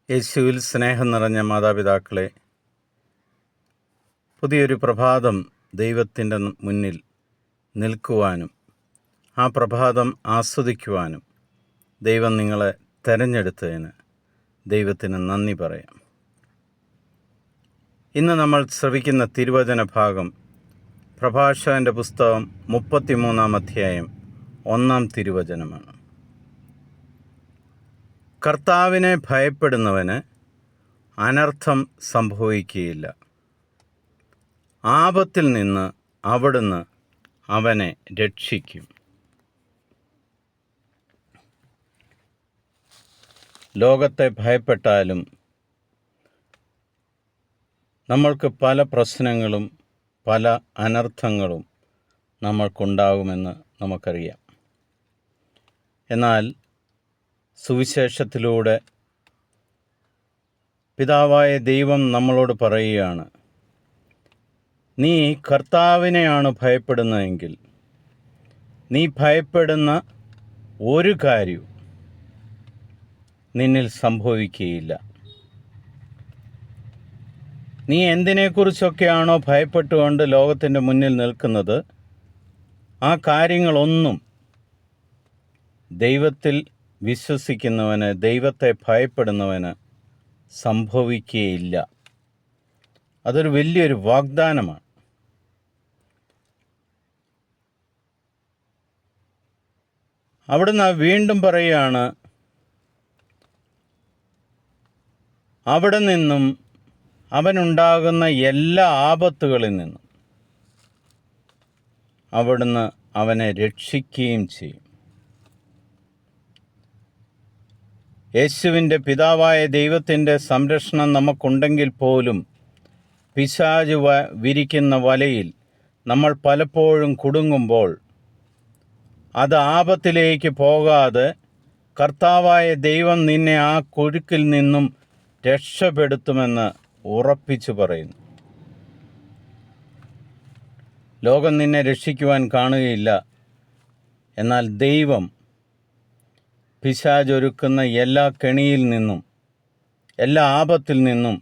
യേശുവിൽ സ്നേഹം നിറഞ്ഞ മാതാപിതാക്കളെ, പുതിയൊരു പ്രഭാതം ദൈവത്തിൻ്റെ മുന്നിൽ നിൽക്കുവാനും ആ പ്രഭാതം ആസ്വദിക്കുവാനും ദൈവം നിങ്ങളെ തെരഞ്ഞെടുത്തതിന് ദൈവത്തിന് നന്ദി പറയാം. ഇന്ന് നമ്മൾ ശ്രവിക്കുന്ന തിരുവചന ഭാഗം പ്രഭാഷകൻ്റെ പുസ്തകം 33-ാം അധ്യായം 1-ാം തിരുവചനമാണ്. കർത്താവിനെ ഭയപ്പെടുന്നവന് അനർത്ഥം സംഭവിക്കുകയില്ല. ആപത്തിൽ നിന്ന് അവിടുന്ന് അവനെ രക്ഷിക്കും. ലോകത്തെ ഭയപ്പെട്ടാലും നമ്മൾക്ക് പല പ്രശ്നങ്ങളും പല അനർത്ഥങ്ങളും നമ്മൾക്കുണ്ടാകുമെന്ന് നമുക്കറിയാം. എന്നാൽ സുവിശേഷത്തിലൂടെ പിതാവായ ദൈവം നമ്മളോട് പറയുകയാണ്, നീ കർത്താവിനെയാണ് ഭയപ്പെടുന്നതെങ്കിൽ നീ ഭയപ്പെടുന്ന ഒരു കാര്യവും നിന്നിൽ സംഭവിക്കുകയില്ല. നീ എന്തിനെക്കുറിച്ചൊക്കെയാണോ ഭയപ്പെട്ടുകൊണ്ട് ലോകത്തിൻ്റെ മുന്നിൽ നിൽക്കുന്നത്, ആ കാര്യങ്ങളൊന്നും ദൈവത്തിൽ വിശ്വസിക്കുന്നവന്, ദൈവത്തെ ഭയപ്പെടുന്നവന് സംഭവിക്കുകയില്ല. അതൊരു വലിയൊരു വാഗ്ദാനമാണ്. അവിടുന്ന് വീണ്ടും പറയുകയാണ്, അവിടെ നിന്നും അവനുണ്ടാകുന്ന എല്ലാ ആപത്തുകളിൽ നിന്നും അവിടുന്ന് അവനെ രക്ഷിക്കുകയും ചെയ്യും. യേശുവിൻ്റെ പിതാവായ ദൈവത്തിൻ്റെ സംരക്ഷണം നമുക്കുണ്ടെങ്കിൽ പോലും പിശാച് വിരിക്കുന്ന വലയിൽ നമ്മൾ പലപ്പോഴും കുടുങ്ങുമ്പോൾ അത് ആപത്തിലേക്ക് പോകാതെ കർത്താവായ ദൈവം നിന്നെ ആ കുരുക്കിൽ നിന്നും രക്ഷപ്പെടുത്തുമെന്ന് ഉറപ്പിച്ചു പറയുന്നു. ലോകം നിന്നെ രക്ഷിക്കുവാൻ കാണുകയില്ല. എന്നാൽ ദൈവം പിശാചൊരുക്കുന്ന എല്ലാ കെണിയിൽ നിന്നും എല്ലാ ആപത്തിൽ നിന്നും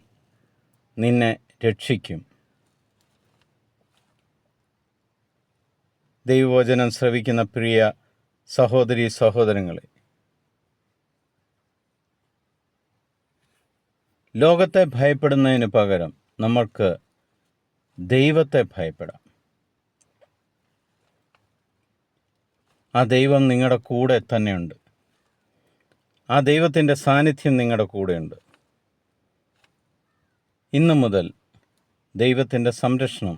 നിന്നെ രക്ഷിക്കും. ദൈവവചനം ശ്രവിക്കുന്ന പ്രിയ സഹോദരീ സഹോദരങ്ങളെ, ലോകത്തെ ഭയപ്പെടുന്നതിന് പകരം നമ്മൾക്ക് ദൈവത്തെ ഭയപ്പെടാം. ആ ദൈവം നിങ്ങളുടെ കൂടെ തന്നെയുണ്ട്. ആ ദൈവത്തിൻ്റെ സാന്നിധ്യം നിങ്ങളുടെ കൂടെയുണ്ട്. ഇന്നു മുതൽ ദൈവത്തിൻ്റെ സംരക്ഷണം,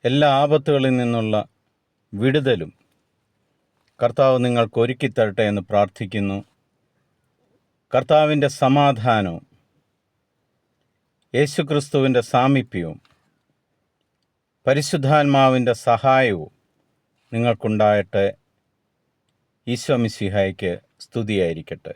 എല്ലാ ആപത്തുകളിൽ നിന്നുള്ള വിടുതലും കർത്താവ് നിങ്ങൾക്ക് ഒരുക്കിത്തരട്ടെ എന്ന് പ്രാർത്ഥിക്കുന്നു. കർത്താവിൻ്റെ സമാധാനവും യേശുക്രിസ്തുവിൻ്റെ സാമീപ്യവും പരിശുദ്ധാത്മാവിൻ്റെ സഹായവും നിങ്ങൾക്കുണ്ടാകട്ടെ. ഈശോ മിശിഹായ്ക്ക് സ്തുതിയായിരിക്കട്ടെ.